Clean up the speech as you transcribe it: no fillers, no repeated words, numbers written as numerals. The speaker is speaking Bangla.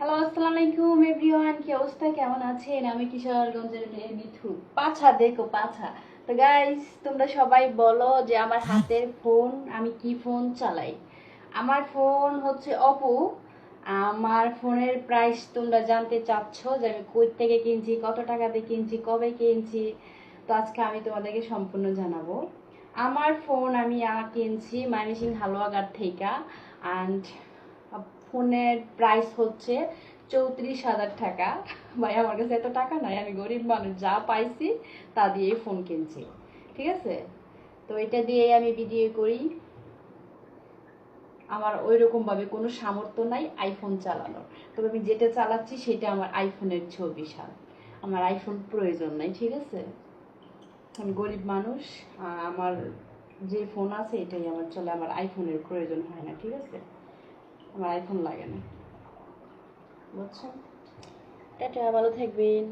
হ্যালো, আসসালামু আলাইকুম এভরিওয়ান। কি অবস্থা, কেমন আছেন? আমি কিশোরগঞ্জের মেয়ে মিঠু। পাছা দেখো পাছা। তো গাইস, তোমরা সবাই বলো যে আমার হাতের ফোন, আমি কি ফোন চালাই। আমার ফোন হচ্ছে অপো। আমার ফোনের প্রাইস তোমরা জানতে চাচ্ছ যে আমি কই থেকে কিনছি, কত টাকা দিয়ে কিনছি, কবে কিনছি। তো আজকে আমি তোমাদেরকে সম্পূর্ণ জানাবো। আমার ফোন আমি কিনছি ময়মনসিং হালুয়াঘাট থেকে। অ্যান্ড ফোনের প্রাইস হচ্ছে 34,000 টাকা। ভাই, আমার কাছে এত টাকা নাই, আমি গরিব মানুষ, যা পাইছি তা দিয়েই ফোন কিনছি। ঠিক আছে, তো এটা দিয়ে আমি ভিডিও করি। আমার ওই রকমভাবে কোনো সামর্থ্য নাই আইফোন চালানোর, তবে আমি যেটা চালাচ্ছি সেটা আমার আইফোনের 24 সাল। আমার আইফোন প্রয়োজন নাই, ঠিক আছে। আমি গরিব মানুষ, আমার যে ফোন আছে এটাই আমার চলে, আমার আইফোনের প্রয়োজন হয় না, ঠিক আছে। আমার আইফোন লাগে না, বুঝছেন। টাটা, ভালো থাকবেন।